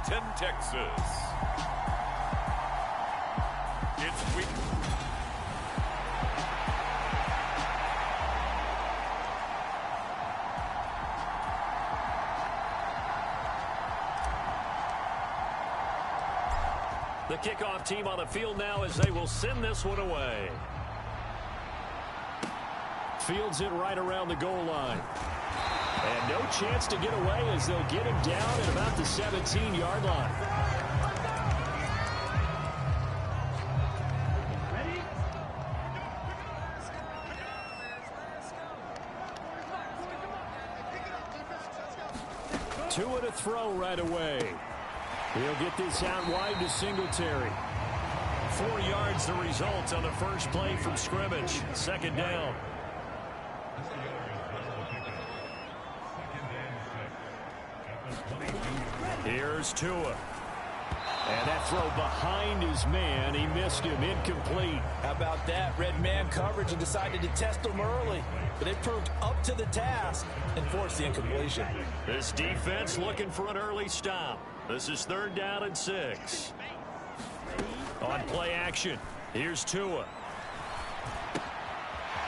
Arlington, Texas. It's week. The kickoff team on the field now as they will send this one away. Fields it right around the goal line. And no chance to get away as they'll get him down at about the 17-yard line. Tua to throw right away. He'll get this out wide to Singletary. 4 yards the result on the first play from scrimmage. Second down. Here's Tua. And that throw behind his man. He missed him. Incomplete. How about that? Red man coverage and decided to test him early. But they proved up to the task and forced the incompletion. This defense looking for an early stop. This is 3rd down and 6. On play action, here's Tua.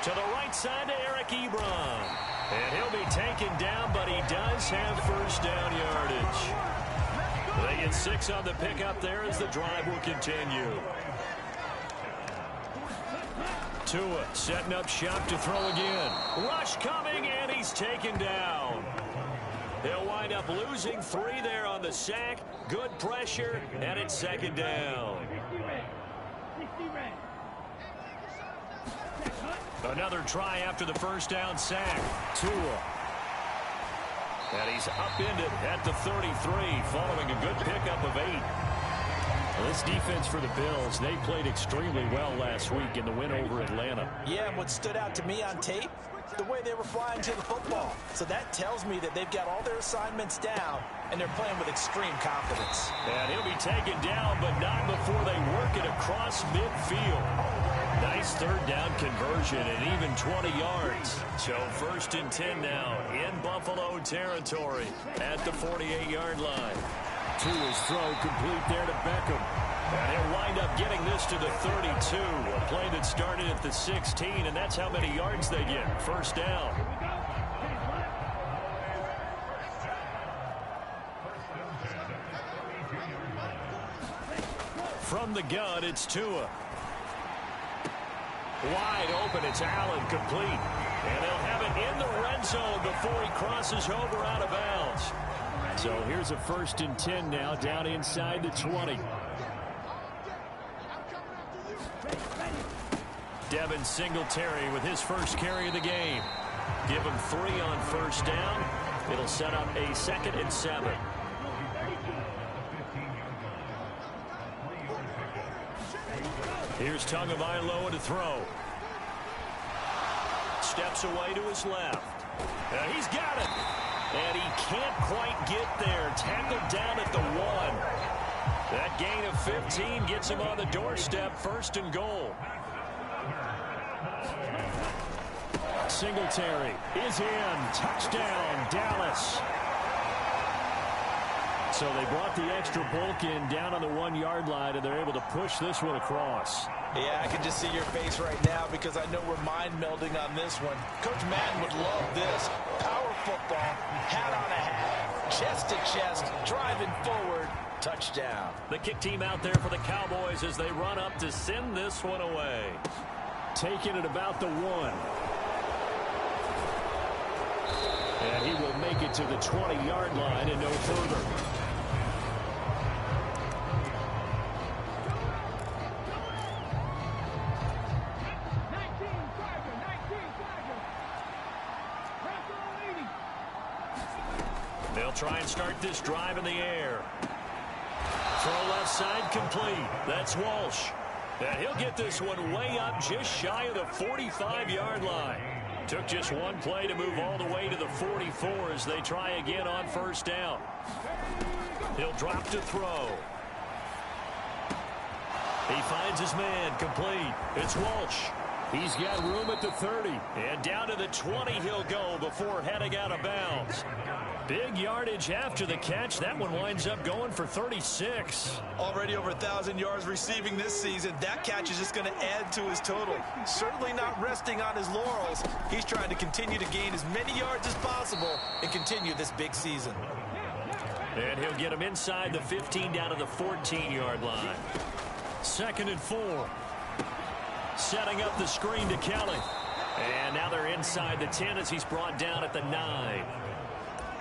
To the right side to Eric Ebron. And he'll be taken down, but he does have first down yardage. They get 6 on the pickup there as the drive will continue. Tua setting up shop to throw again. Rush coming, and he's taken down. They'll wind up losing 3 there on the sack. Good pressure, and it's 2nd down. Another try after the first down sack. Tua. And he's upended at the 33 following a good pickup of 8. Well, this defense for the Bills, they played extremely well last week in the win over Atlanta. Yeah, and what stood out to me on tape, the way they were flying to the football. So that tells me that they've got all their assignments down, and they're playing with extreme confidence. And he'll be taken down, but not before they work it across midfield. Nice 3rd down conversion and even 20 yards. So 1st and 10 now in Buffalo territory at the 48-yard line. Tua's throw complete there to Beckham. And he'll wind up getting this to the 32. A play that started at the 16, and that's how many yards they get. 1st down. From the gun, it's Tua. Wide open, it's Allen, complete. And they'll have it in the red zone before he crosses over out of bounds. So here's a 1st and 10 now, down inside the 20. Devin Singletary with his first carry of the game. Give him 3 on 1st down. It'll set up a 2nd and 7. Here's Tagovailoa to throw. Steps away to his left. And he's got it. And he can't quite get there. Tackled down at the 1. That gain of 15 gets him on the doorstep. 1st and goal. Singletary is in. Touchdown, Dallas. So they brought the extra bulk in down on the 1-yard line, and they're able to push this one across. Yeah, I can just see your face right now because I know we're mind melding on this one. Coach Madden would love this. Power football, hat on a hat, chest to chest, driving forward, touchdown. The kick team out there for the Cowboys as they run up to send this one away. Taking it about the 1. And he will make it to the 20-yard line and no further. They'll try and start this drive in the air. Throw left side complete. That's Walsh. And he'll get this one way up just shy of the 45-yard line. Took just one play to move all the way to the 44 as they try again on 1st down. He'll drop to throw. He finds his man complete. It's Walsh. He's got room at the 30. And down to the 20 he'll go before heading out of bounds. Big yardage after the catch. That one winds up going for 36. Already over 1,000 yards receiving this season. That catch is just going to add to his total. Certainly not resting on his laurels. He's trying to continue to gain as many yards as possible and continue this big season. And he'll get him inside the 15 down to the 14-yard line. 2nd and 4. Setting up the screen to Kelly. And now they're inside the 10 as he's brought down at the 9.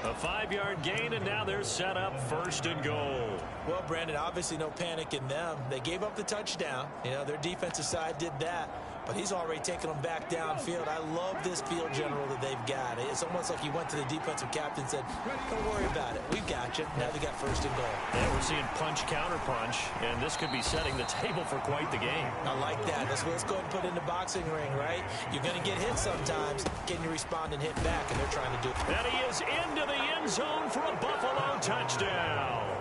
A 5-yard gain, and now they're set up 1st and goal. Well, Brandon, obviously no panic in them. They gave up the touchdown. You know, their defensive side did that. But he's already taken them back downfield. I love this field general that they've got. It's almost like he went to the defensive captain and said, don't worry about it. We've got you. Now they got 1st and goal. Yeah, we're seeing punch, counter punch, and this could be setting the table for quite the game. I like that. Let's go ahead and put it in the boxing ring, right? You're going to get hit sometimes. Can you respond and hit back? And they're trying to do it. And he is into the end zone for a Buffalo touchdown.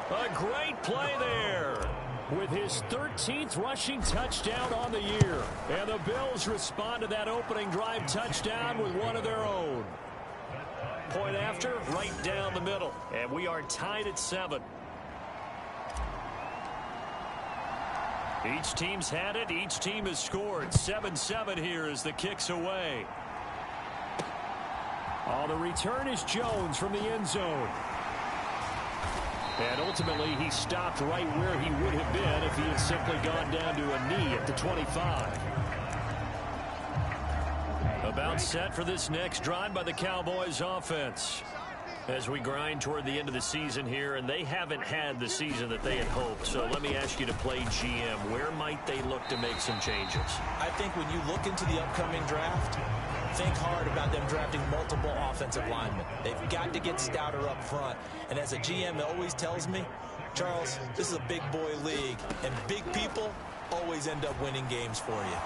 A great play there, with his 13th rushing touchdown on the year. And the Bills respond to that opening drive touchdown with one of their own. Point after, right down the middle. And we are tied at 7. Each team's had it. Each team has scored. 7-7 here as the kick's away. Oh, the return is Jones from the end zone. And ultimately, he stopped right where he would have been if he had simply gone down to a knee at the 25. About set for this next drive by the Cowboys offense. As we grind toward the end of the season here, and they haven't had the season that they had hoped. So let me ask you to play GM. Where might they look to make some changes? I think when you look into the upcoming draft, think hard about them drafting multiple offensive linemen. They've got to get stouter up front. And as a GM, it always tells me, Charles, this is a big boy league, and big people always end up winning games for you.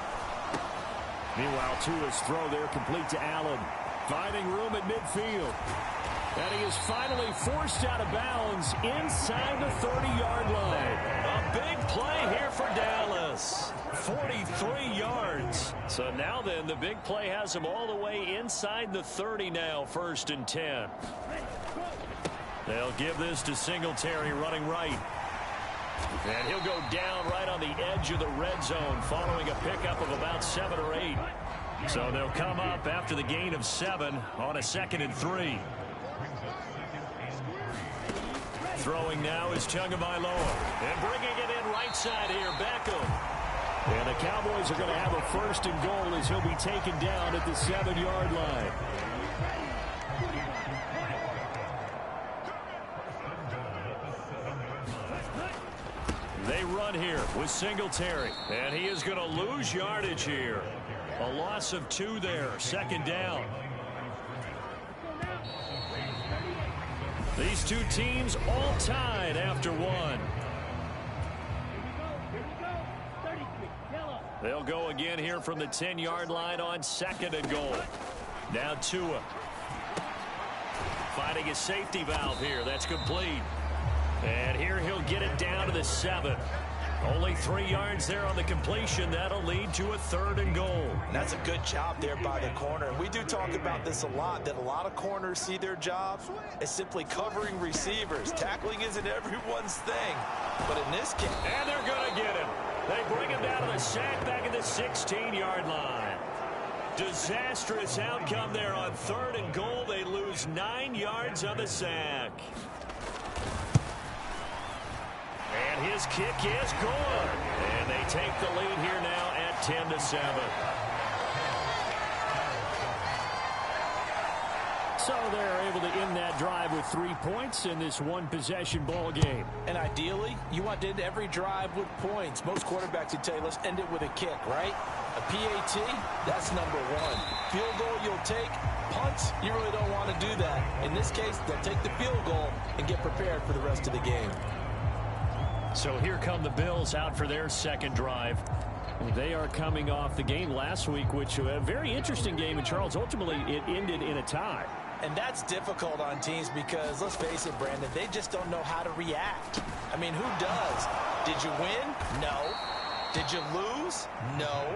Meanwhile, Tua's throw there complete to Allen. Finding room at midfield. And he is finally forced out of bounds inside the 30-yard line. A big play here for Dallas. 43 yards. So now then, the big play has him all the way inside the 30 now, 1st and 10. They'll give this to Singletary running right. And he'll go down right on the edge of the red zone following a pickup of about 7 or 8. So they'll come up after the gain of 7 on a 2nd and 3. Throwing now is Tagovailoa. And bringing it in right side here, Beckham. And the Cowboys are going to have a 1st and goal as he'll be taken down at the 7-yard line. They run here with Singletary. And he is going to lose yardage here. A loss of 2 there. 2nd down. These two teams all tied after 1. They'll go again here from the 10-yard line on 2nd and goal. Now Tua. Finding a safety valve here. That's complete. And here he'll get it down to the 7. Only 3 yards there on the completion. That'll lead to a 3rd and goal. And that's a good job there by the corner. We do talk about this a lot, that a lot of corners see their job as simply covering receivers. Tackling isn't everyone's thing. But in this case... And they're going to get him. They bring him down to the sack back at the 16-yard line. Disastrous outcome there on 3rd and goal. They lose 9 yards on the sack. And his kick is good. And they take the lead here now at 10-7. So they're able to end that drive with 3 points in this one-possession ball game. And ideally, you want to end every drive with points. Most quarterbacks would tell you, let's end it with a kick, right? A PAT, that's number 1. Field goal you'll take. Punts, you really don't want to do that. In this case, they'll take the field goal and get prepared for the rest of the game. So here come the Bills out for their 2nd drive. They are coming off the game last week, which was a very interesting game. And, Charles, ultimately it ended in a tie. And that's difficult on teams because, let's face it, Brandon, they just don't know how to react. I mean, who does? Did you win? No. Did you lose? No.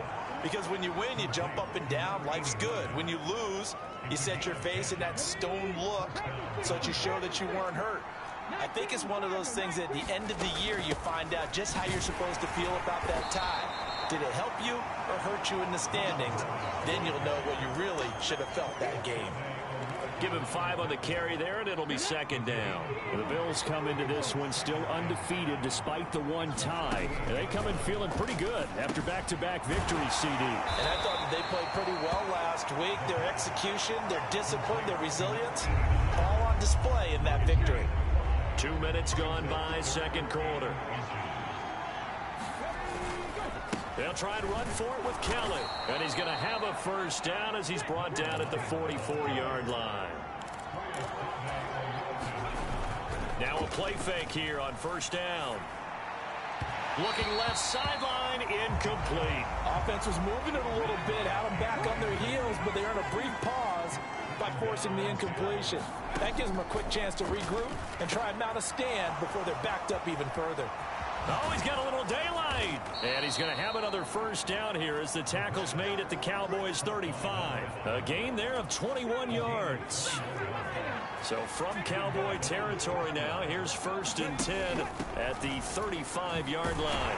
Because when you win, you jump up and down. Life's good. When you lose, You set your face in that stone look so that you show that you weren't hurt. I think it's one of those things that at the end of the year you find out just how you're supposed to feel about that tie. Did it help you or hurt you in the standings? Then you'll know what you really should have felt that game. Give him 5 on the carry there, and it'll be second down. The Bills come into this one still undefeated despite the one tie. And they come in feeling pretty good after back-to-back victories, CD. And I thought that they played pretty well last week. Their execution, their discipline, their resilience, all on display in that victory. 2 minutes gone by, second quarter. They'll try and run for it with Kelly. And he's going to have a first down as he's brought down at the 44-yard line. Now a play fake here on first down. Looking left sideline, incomplete. Offense was moving it a little bit, had them back on their heels, but they earned a brief pause by forcing the incompletion. That gives them a quick chance to regroup and try and mount a stand before they're backed up even further. Oh, he's got a little daylight. And he's going to have another first down here as the tackle's made at the Cowboys' 35. A gain there of 21 yards. So from Cowboy territory now, here's 1st and 10 at the 35-yard line.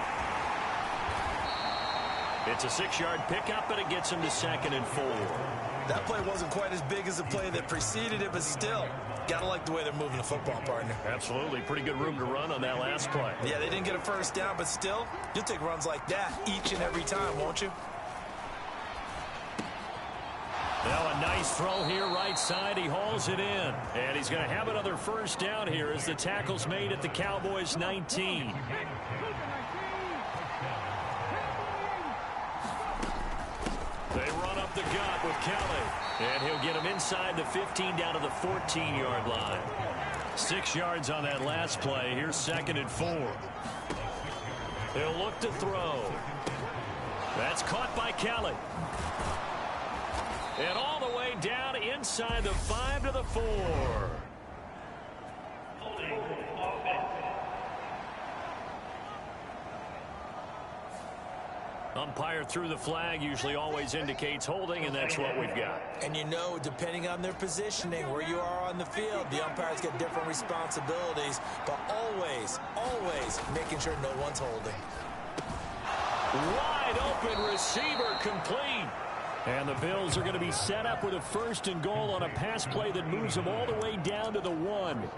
It's a 6-yard pickup, and it gets him to 2nd and 4. That play wasn't quite as big as the play that preceded it, but still, gotta like the way they're moving the football, partner. Absolutely. Pretty good room to run on that last play. Yeah, they didn't get a first down, but still, you'll take runs like that each and every time, won't you? Now a nice throw here right side. He hauls it in. And he's going to have another first down here as the tackle's made at the Cowboys' 19. They run up the gut with Kelly. And he'll get him inside the 15 down to the 14-yard line. 6 yards on that last play. Here's 2nd and 4. He'll look to throw. That's caught by Kelly. And all the way down inside the 5 to the 4. Umpire threw the flag, usually always indicates holding, and that's what we've got. And you know, depending on their positioning, where you are on the field, the umpires get different responsibilities, but always, always making sure no one's holding. Wide open receiver complete. And the Bills are going to be set up with a 1st and goal on a pass play that moves them all the way down to the 1.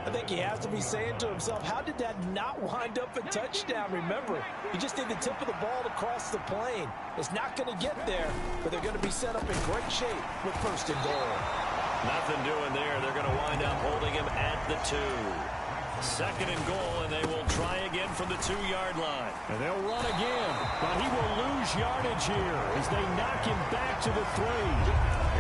I think he has to be saying to himself, how did that not wind up a touchdown? Remember, you just need the tip of the ball to cross the plane. It's not going to get there, but they're going to be set up in great shape with 1st and goal. Nothing doing there. They're going to wind up holding him at the 2. 2nd and goal, and they will try again from the 2-yard line. And they'll run again, but he will lose yardage here as they knock him back to the 3.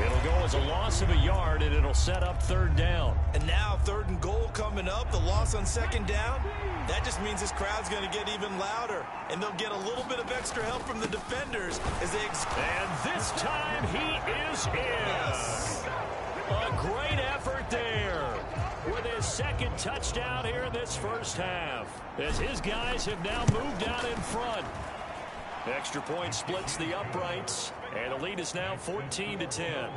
It'll go as a loss of a yard, and it'll set up 3rd down. And now 3rd and goal coming up, the loss on 2nd down. That just means this crowd's going to get even louder, and they'll get a little bit of extra help from the defenders as they... And this time he is in. Yes. A great effort there with his 2nd touchdown here in this first half, as his guys have now moved out in front. Extra point splits the uprights, and the lead is now 14-10.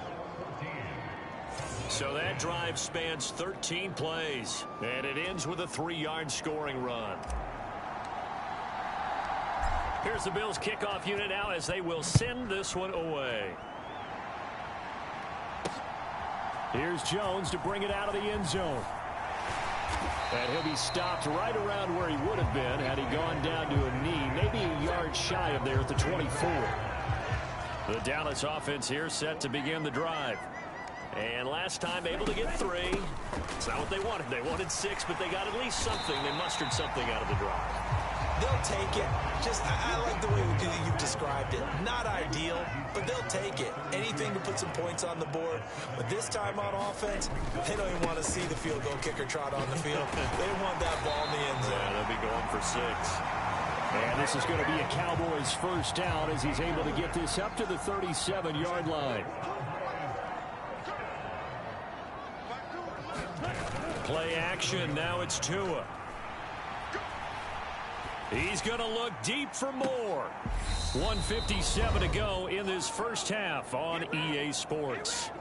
So that drive spans 13 plays, and it ends with a 3-yard scoring run. Here's the Bills kickoff unit now as they will send this one away. Here's Jones to bring it out of the end zone. And he'll be stopped right around where he would have been had he gone down to a knee, maybe a yard shy of there at the 24. The Dallas offense here set to begin the drive. And last time able to get 3. It's not what they wanted. They wanted 6, but they got at least something. They mustered something out of the drive. They'll take it. I like the way you've described it. Not ideal, but they'll take it. Anything to put some points on the board. But this time on offense, they don't even want to see the field goal kicker trot on the field. They want that ball in the end zone. Yeah, they'll be going for 6. And this is going to be a Cowboys first down as he's able to get this up to the 37-yard line. Play action. Now it's Tua. He's going to look deep for more. 1:57 to go in this first half on EA Sports.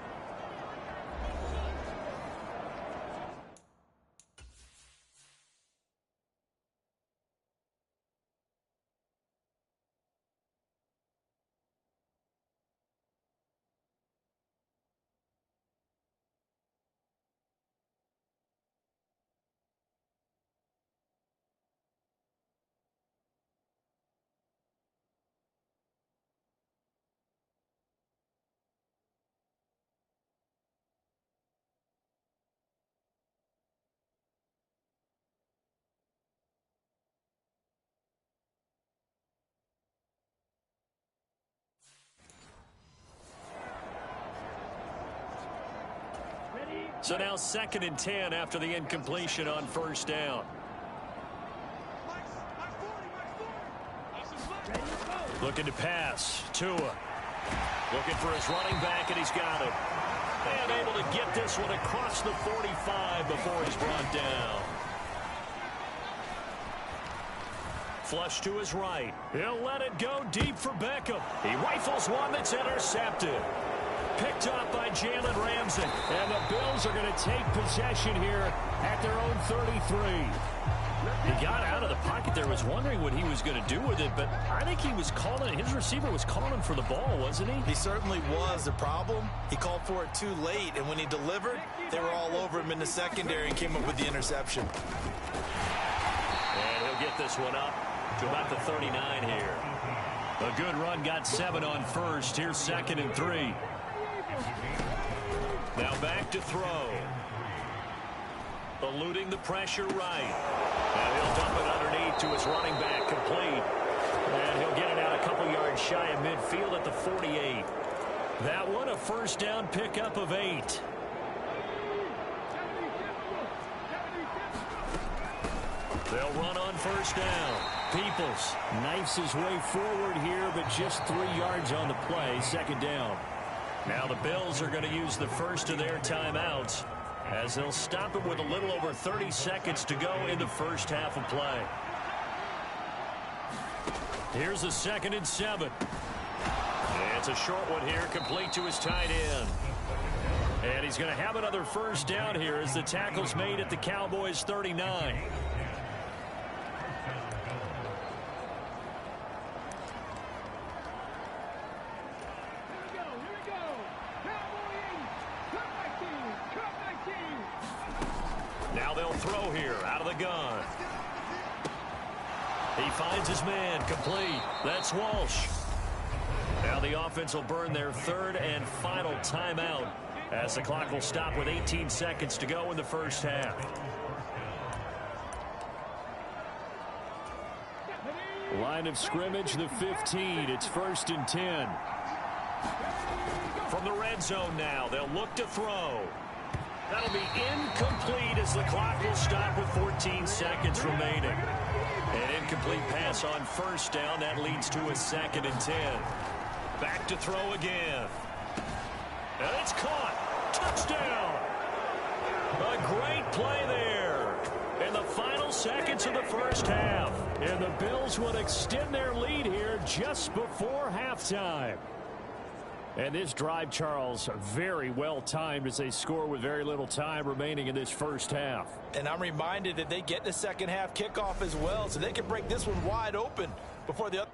So now 2nd and 10 after the incompletion on first down. Looking to pass. Tua. Looking for his running back, and he's got it. And able to get this one across the 45 before he's brought down. Flush to his right. He'll let it go deep for Beckham. He rifles one that's intercepted. Picked up by Jalen Ramsey. And the Bills are going to take possession here at their own 33. He got out of the pocket there, was wondering what he was going to do with it, but I think he was calling, his receiver was calling for the ball, wasn't he? He certainly was. The problem, he called for it too late, and when he delivered, they were all over him in the secondary and came up with the interception. And he'll get this one up to about the 39 here. A good run, got 7 on first. Here's 2nd and 3. Now back to throw. Eluding the pressure right. And he'll dump it underneath to his running back, complete. And he'll get it out a couple yards shy of midfield at the 48. That one a first down pickup of 8. They'll run on first down. Peoples knifes his way forward here, but just 3 yards on the play, 2nd down. Now the Bills are going to use the first of their timeouts, as they'll stop it with a little over 30 seconds to go in the first half of play. Here's a 2nd and 7. It's a short one here, complete to his tight end. And he's going to have another first down here as the tackle's made at the Cowboys' 39. Now they'll throw here out of the gun. He finds his man, complete. That's Walsh. Now the offense will burn their 3rd and final timeout as the clock will stop with 18 seconds to go in the first half. Line of scrimmage, the 15. It's 1st and 10. From the red zone now, they'll look to throw. That'll be incomplete as the clock will stop with 14 seconds remaining. An incomplete pass on first down. That leads to a 2nd and 10. Back to throw again. And it's caught. Touchdown. A great play there in the final seconds of the first half. And the Bills would extend their lead here just before halftime. And this drive, Charles, very well timed as they score with very little time remaining in this first half. And I'm reminded that they get the second half kickoff as well, so they can break this one wide open before the other.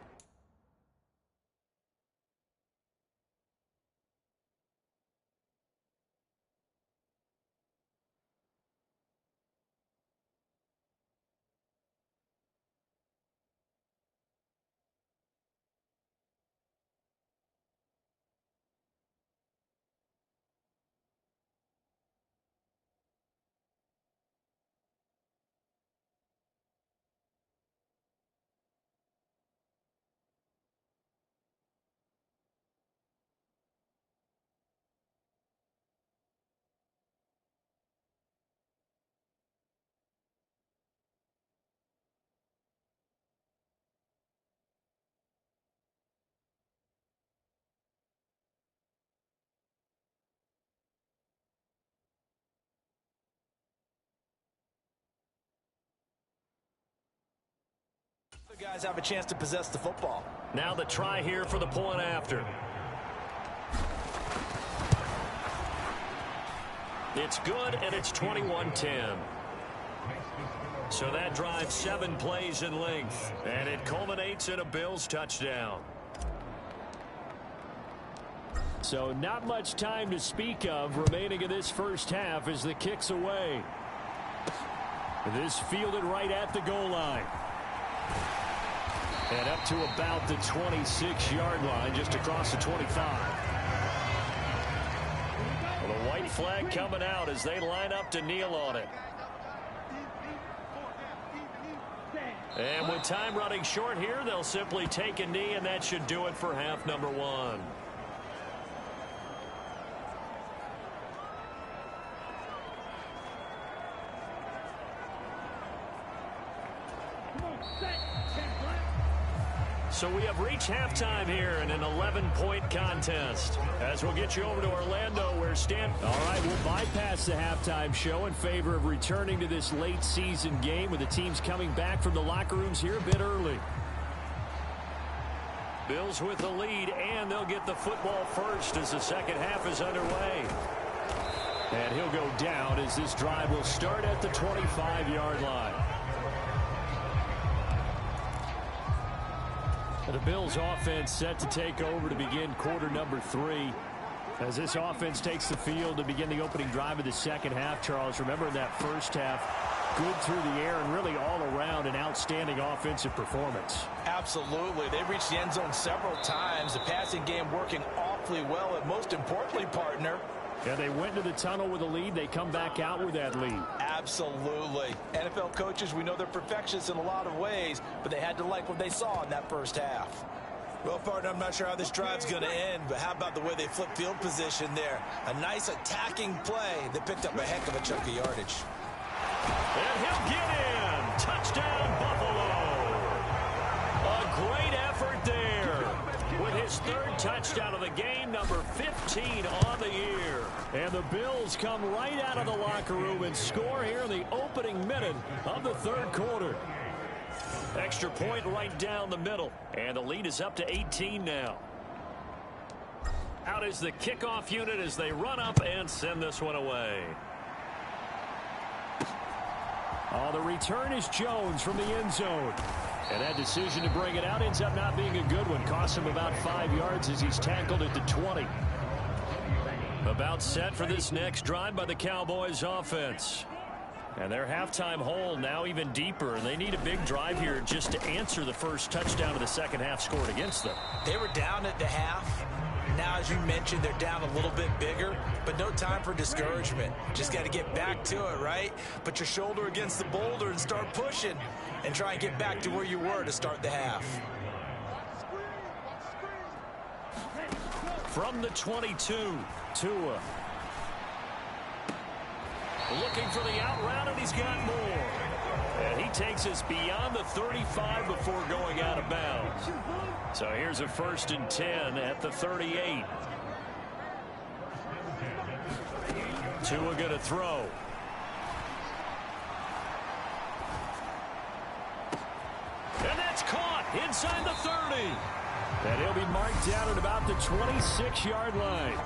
The guys have a chance to possess the football. Now the try here for the point after. It's good, and it's 21-10. So that drives 7 plays in length, and it culminates in a Bills touchdown. So not much time to speak of remaining in this first half as the kick's away. This fielded right at the goal line. And up to about the 26-yard line, just across the 25. Well, the white flag coming out as they line up to kneel on it. And with time running short here, they'll simply take a knee, and that should do it for half number 1. So we have reached halftime here in an 11-point contest. As we'll get you over to Orlando where All right, we'll bypass the halftime show in favor of returning to this late season game with the teams coming back from the locker rooms here a bit early. Bills with the lead, and they'll get the football first as the second half is underway. And he'll go down as this drive will start at the 25-yard line. The Bills offense set to take over to begin quarter number 3. As this offense takes the field to begin the opening drive of the second half, Charles, remember in that first half, good through the air and really all around an outstanding offensive performance. Absolutely. They reached the end zone several times. The passing game working awfully well, and most importantly, partner, yeah, they went to the tunnel with a lead. They come back out with that lead. Absolutely. NFL coaches, we know they're perfectionists in a lot of ways, but they had to like what they saw in that first half. Well, partner, I'm not sure how this drive's going to end, but how about the way they flip field position there? A nice attacking play that picked up a heck of a chunk of yardage. And he'll get in. Touchdown, Buffalo. A great effort there. With his third touchdown of the game, number 15 on the year. And the Bills come right out of the locker room and score here in the opening minute of the third quarter. Extra point right down the middle. And the lead is up to 18 now. Out is the kickoff unit as they run up and send this one away. Oh, the return is Jones from the end zone. And that decision to bring it out ends up not being a good one. Costs him about 5 yards as he's tackled at the 20. About set for this next drive by the Cowboys offense. And their halftime hole now even deeper. And they need a big drive here just to answer the first touchdown of the second half scored against them. They were down at the half. Now, as you mentioned, they're down a little bit bigger, but no time for discouragement. Just got to get back to it, right? Put your shoulder against the boulder and start pushing and try and get back to where you were to start the half. From the 22, Tua. Looking for the out route, and he's got more. And he takes us beyond the 35 before going out of bounds. So here's a 1st and 10 at the 38. Tua going to throw. And that's caught inside the 30. And he'll be marked down at about the 26-yard line.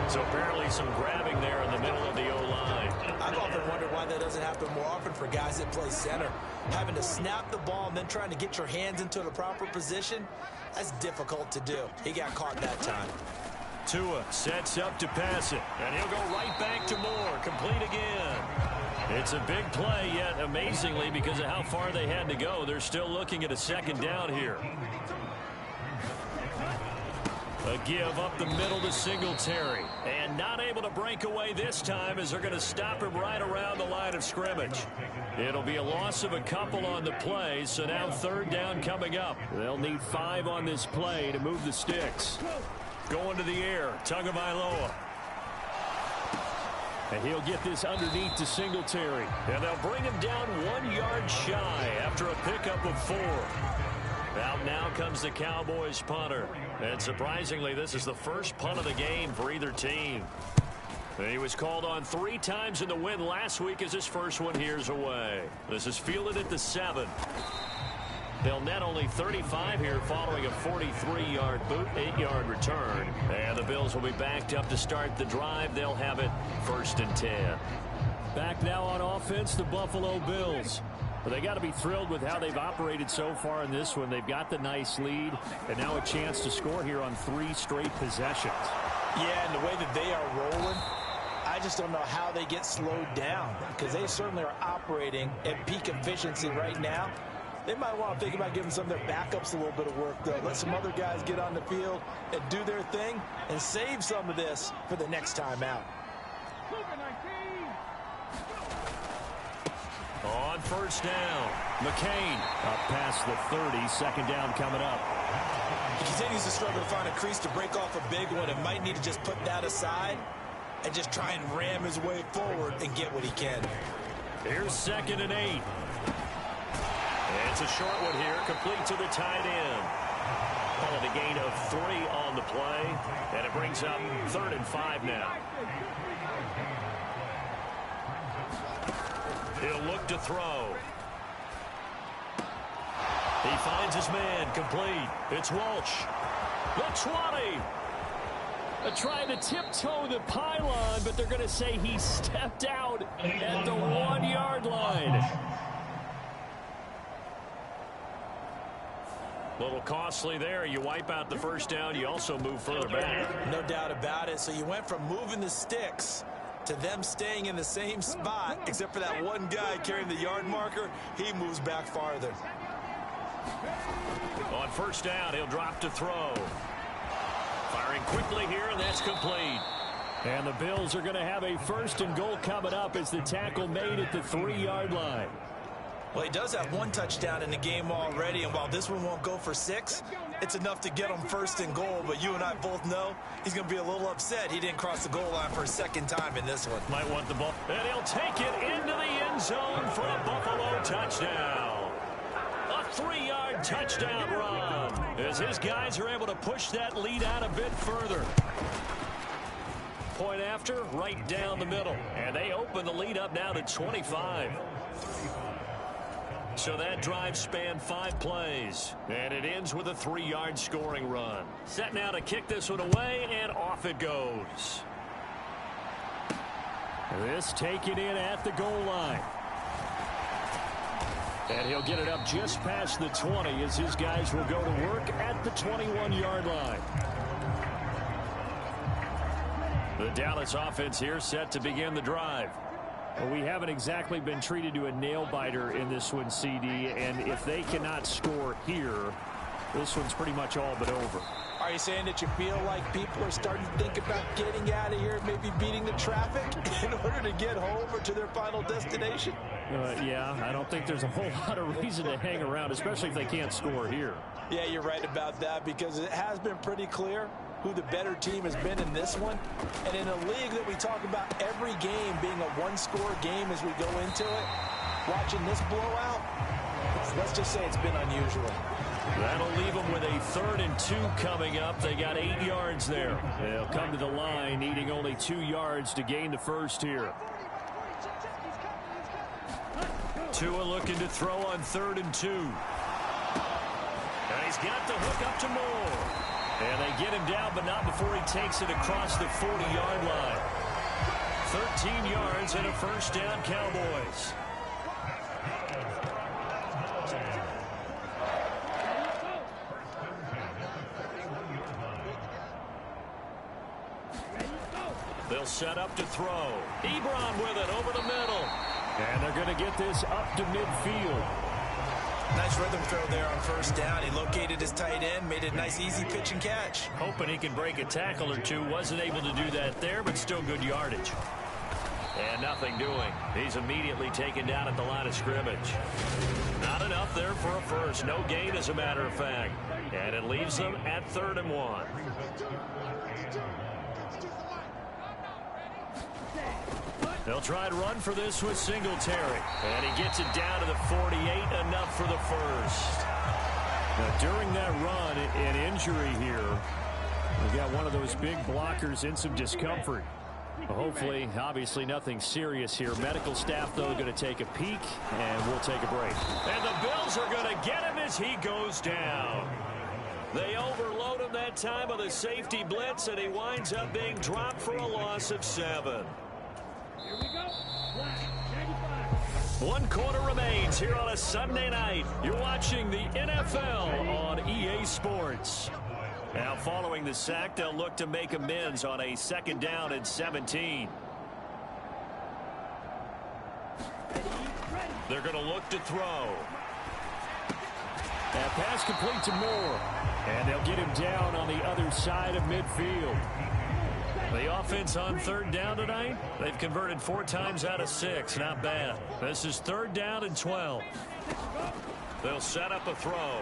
So apparently some grabbing there in the middle of the O-line. I've often wondered why that doesn't happen more often for guys that play center. Having to snap the ball and then trying to get your hands into the proper position, that's difficult to do. He got caught that time. Tua sets up to pass it, and he'll go right back to Moore. Complete again. It's a big play, yet amazingly, because of how far they had to go, they're still looking at a second down here. A give up the middle to Singletary. And not able to break away this time as they're going to stop him right around the line of scrimmage. It'll be a loss of a couple on the play, so now third down coming up. They'll need 5 on this play to move the sticks. Going to the air, Tagovailoa. And he'll get this underneath to Singletary. And they'll bring him down 1 yard shy after a pickup of 4. Out now comes the Cowboys punter. And surprisingly, this is the first punt of the game for either team. And he was called on 3 times in the win last week as his first one here's away. This is fielded at the 7. They'll net only 35 here following a 43-yard boot, 8-yard return. And the Bills will be backed up to start the drive. They'll have it 1st and 10. Back now on offense, the Buffalo Bills. But they got to be thrilled with how they've operated so far in this one. They've got the nice lead, and now a chance to score here on 3 straight possessions. Yeah, and the way that they are rolling, I just don't know how they get slowed down, because they certainly are operating at peak efficiency right now. They might want to think about giving some of their backups a little bit of work, though. Let some other guys get on the field and do their thing and save some of this for the next time out. On 1st down, McCain up past the 30, 2nd down coming up. He continues to struggle to find a crease to break off a big one and might need to just put that aside and just try and ram his way forward and get what he can. Here's 2nd and 8. It's a short one here, complete to the tight end. Call it a gain of 3 on the play, and it brings up 3rd and 5 now. He'll look to throw. He finds his man, complete. It's Walsh. The 20. They're trying to tiptoe the pylon, but they're going to say he stepped out at the 1-yard line. A little costly there. You wipe out the first down. You also move further back. No doubt about it. So you went from moving the sticks to them staying in the same spot, except for that one guy carrying the yard marker. He moves back farther. On first down, he'll drop to throw. Firing quickly here, and that's complete. And the Bills are going to have a 1st and goal coming up as the tackle made at the 3-yard line. Well, he does have 1 touchdown in the game already, and while this one won't go for 6, it's enough to get him 1st and goal. But you and I both know he's going to be a little upset he didn't cross the goal line for a 2nd time in this one. Might want the ball. And he'll take it into the end zone for a Buffalo touchdown. A 3-yard touchdown run as his guys are able to push that lead out a bit further. Point after, right down the middle. And they open the lead up now to 25. So that drive spanned 5 plays. And it ends with a 3-yard scoring run. Set now to kick this one away, and off it goes. This taken in at the goal line. And he'll get it up just past the 20 as his guys will go to work at the 21-yard line. The Dallas offense here set to begin the drive. Well, we haven't exactly been treated to a nail-biter in this one, CD, and if they cannot score here, this one's pretty much all but over. Are you saying that you feel like people are starting to think about getting out of here, maybe beating the traffic in order to get home or to their final destination? Yeah, I don't think there's a whole lot of reason to hang around, especially if they can't score here. Yeah, you're right about that, because it has been pretty clear who the better team has been in this one. And in a league that we talk about every game being a 1-score game as we go into it, watching this blowout, let's just say it's been unusual. That'll leave them with a 3rd and 2 coming up. They got 8 yards there. They'll come to the line needing only 2 yards to gain the first here. Tua looking to throw on 3rd and 2. And he's got the hook up to Moore. And they get him down, but not before he takes it across the 40-yard line. 13 yards and a 1st down, Cowboys. They'll set up to throw. Ebron with it over the middle. And they're going to get this up to midfield. Nice rhythm throw there on 1st down. He located his tight end, made a nice easy pitch and catch. Hoping he can break a tackle or two. Wasn't able to do that there, but still good yardage. And nothing doing. He's immediately taken down at the line of scrimmage. Not enough there for a first. No gain, as a matter of fact. And it leaves them at 3rd and 1. They'll try and run for this with Singletary. And he gets it down to the 48, enough for the first. Now, during that run, an injury here. We got one of those big blockers in some discomfort. Hopefully, obviously, nothing serious here. Medical staff, though, going to take a peek, and we'll take a break. And the Bills are going to get him as he goes down. They overload him that time with a safety blitz, and he winds up being dropped for a loss of 7. Here we go. 1 quarter remains here on a Sunday night. You're watching the NFL on EA Sports. Now, following the sack, they'll look to make amends on a 2nd down and 17. They're going to look to throw. That pass complete to Moore. And they'll get him down on the other side of midfield. The offense on 3rd down tonight, they've converted 4 times out of 6. Not bad. This is 3rd down and 12. They'll set up a throw.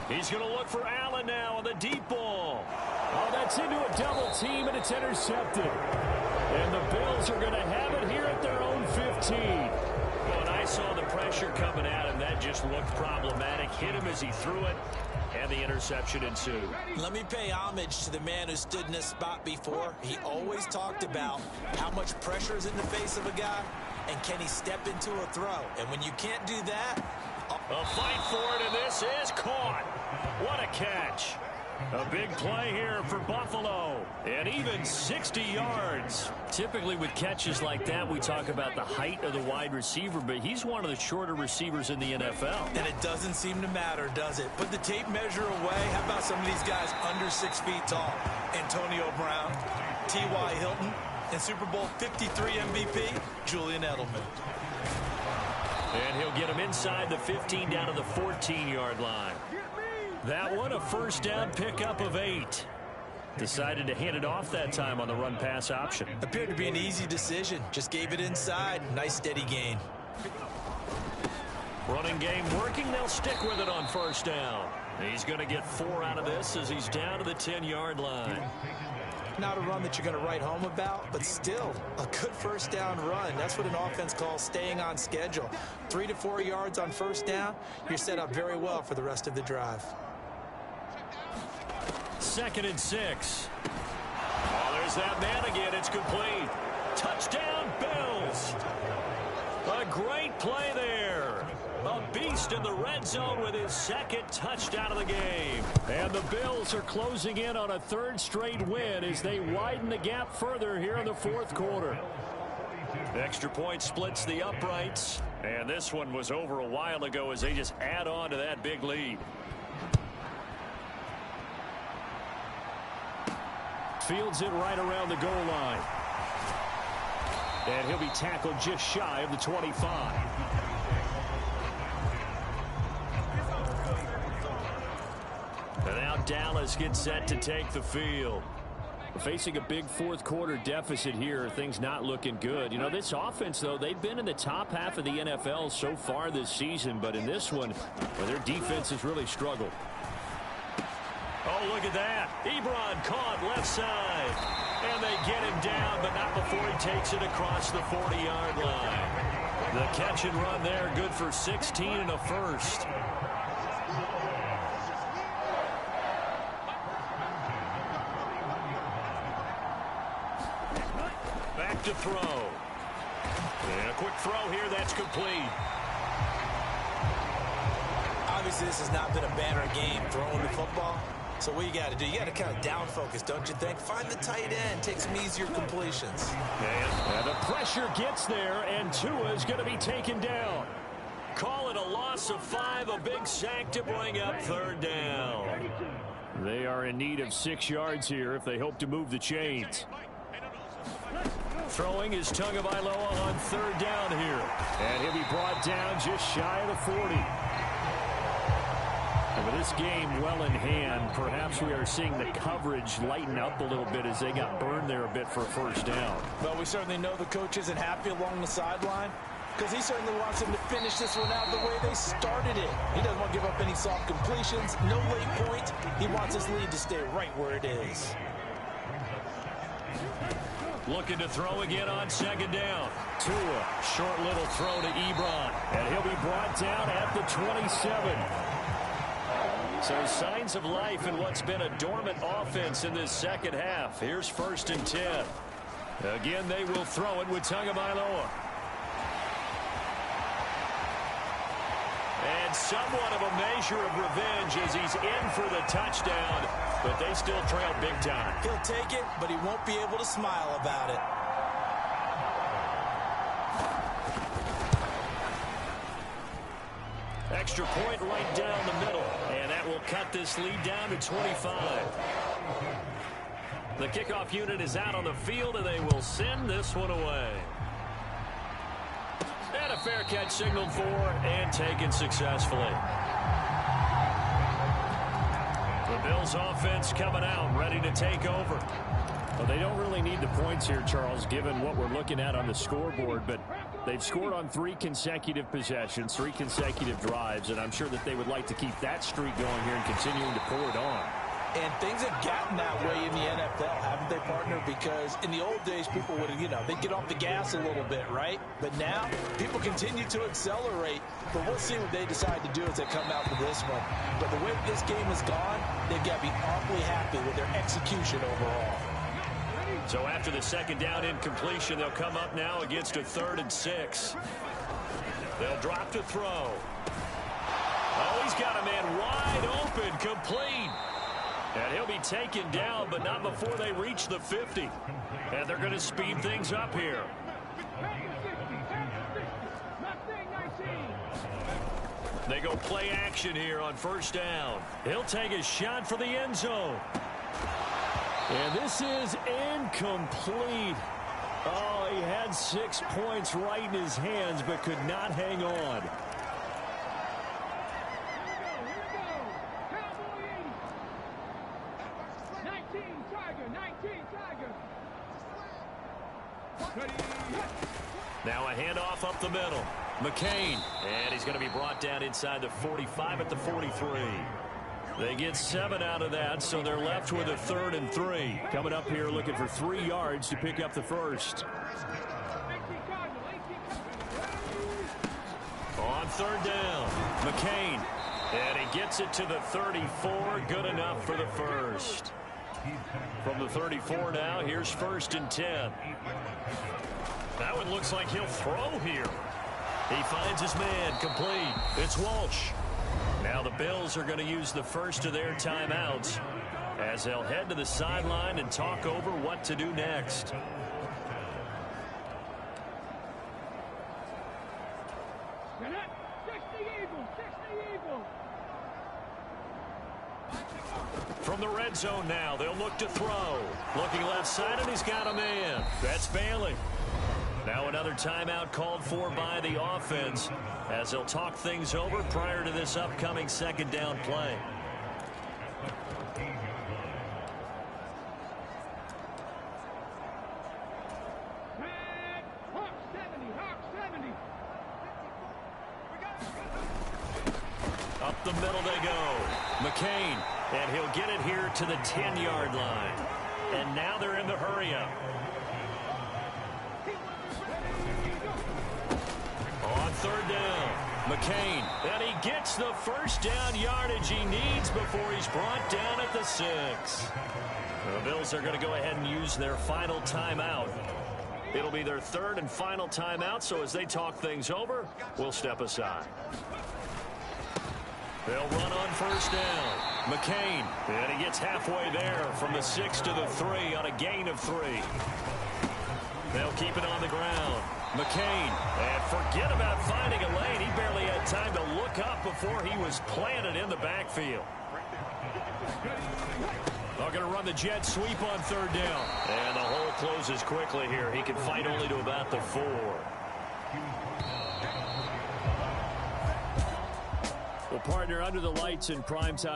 He's going to look for Allen now on the deep ball. Oh, that's into a double team, and it's intercepted. And the Bills are going to have it here at their own 15. When I saw the pressure coming at him, that just looked problematic. Hit him as he threw it, and the interception ensued. Let me pay homage to the man who stood in this spot before. He always talked about how much pressure is in the face of a guy, and can he step into a throw. And when you can't do that... A fight for it, and this is caught. What a catch. A big play here for Buffalo, and even 60 yards. Typically with catches like that, we talk about the height of the wide receiver, but he's one of the shorter receivers in the NFL. And it doesn't seem to matter, does it? Put the tape measure away. How about some of these guys under 6 feet tall? Antonio Brown, T.Y. Hilton, and Super Bowl 53 MVP, Julian Edelman. And he'll get him inside the 15 down to the 14-yard line. That one, a first down pickup of 8. Decided to hand it off that time on the run-pass option. Appeared to be an easy decision. Just gave it inside. Nice steady gain. Running game working. They'll stick with it on first down. He's going to get 4 out of this as he's down to the 10-yard line. Not a run that you're going to write home about, but still a good first down run. That's what an offense calls staying on schedule. 3 to 4 yards on first down. You're set up very well for the rest of the drive. 2nd and 6. Oh, there's that man again. It's complete. Touchdown, Bills. A great play there. A beast in the red zone with his 2nd touchdown of the game. And the Bills are closing in on a 3rd straight win as they widen the gap further here in the 4th quarter. Extra point splits the uprights. And this one was over a while ago as they just add on to that big lead. Fields it right around the goal line. And he'll be tackled just shy of the 25. And now Dallas gets set to take the field. Facing a big 4th quarter deficit here, things not looking good. You know, this offense, though, they've been in the top half of the NFL so far this season, but in this one, well, their defense has really struggled. Oh, look at that. Ebron caught left side. And they get him down, but not before he takes it across the 40-yard line. The catch and run there, good for 16 and a first. Back to throw. And a quick throw here, that's complete. Obviously, this has not been a banner game throwing the football. So what you got to do, you got to kind of down focus, don't you think? Find the tight end, take some easier completions. And the pressure gets there, and Tua is going to be taken down. Call it a loss of 5, a big sack to bring up 3rd down. They are in need of 6 yards here if they hope to move the chains. Throwing is Tagovailoa on 3rd down here. And he'll be brought down just shy of the 40. With this game well in hand, perhaps we are seeing the coverage lighten up a little bit as they got burned there a bit for a first down. Well, we certainly know the coach isn't happy along the sideline because he certainly wants them to finish this one out the way they started it. He doesn't want to give up any soft completions, no late point. He wants his lead to stay right where it is. Looking to throw again on 2nd down. Tua, short little throw to Ebron. And he'll be brought down at the 27. So signs of life in what's been a dormant offense in this 2nd half. Here's 1st and 10. Again, they will throw it with Tagovailoa. And somewhat of a measure of revenge as he's in for the touchdown, but they still trail big time. He'll take it, but he won't be able to smile about it. Extra point right down the middle, and that will cut this lead down to 25. The kickoff unit is out on the field, and they will send this one away. And a fair catch signaled for and taken successfully. The Bills offense coming out, ready to take over. Well, they don't really need the points here, Charles, given what we're looking at on the scoreboard, but they've scored on 3 consecutive possessions, 3 consecutive drives, and I'm sure that they would like to keep that streak going here and continuing to pour it on. And things have gotten that way in the NFL, haven't they, partner? Because in the old days, people would, they'd get off the gas a little bit, right? But now, people continue to accelerate. But we'll see what they decide to do as they come out for this one. But the way this game has gone, they've got to be awfully happy with their execution overall. So after the second down incompletion, they'll come up now against a 3rd and 6. They'll drop to throw. Oh, he's got a man wide open, complete. And he'll be taken down, but not before they reach the 50. And they're going to speed things up here. They go play action here on 1st down. He'll take a shot for the end zone. And this is incomplete. Oh, he had 6 points right in his hands, but could not hang on. Now a handoff up the middle. McCain. And he's going to be brought down inside the 45 at the 43. They get 7 out of that, so they're left with a 3rd and 3. Coming up here looking for 3 yards to pick up the first. On 3rd down, McCain. And he gets it to the 34. Good enough for the first. From the 34 now, here's 1st and 10. That one looks like he'll throw here. He finds his man, complete. It's Walsh. Now the Bills are going to use the first of their timeouts as they'll head to the sideline and talk over what to do next. From the red zone now, they'll look to throw. Looking left side, and he's got a man. That's Bailey. Now another timeout called for by the offense as they'll talk things over prior to this upcoming 2nd down play. Up the middle they go. McCain, and he'll get it here to the 10-yard line. And now they're in the hurry-up. On 3rd down, McCain, and he gets the 1st down yardage he needs before he's brought down at the 6. The Bills are going to go ahead and use their final timeout. It'll be their 3rd and final timeout, so as they talk things over, we'll step aside. They'll run on 1st down. McCain, and he gets halfway there from the 6 to the 3 on a gain of 3. They'll keep it on the ground. McCain, and forget about finding a lane. He barely had time to look up before he was planted in the backfield. They're going to run the jet sweep on 3rd down. And the hole closes quickly here. He can fight only to about the 4. Well, partner, under the lights in prime time.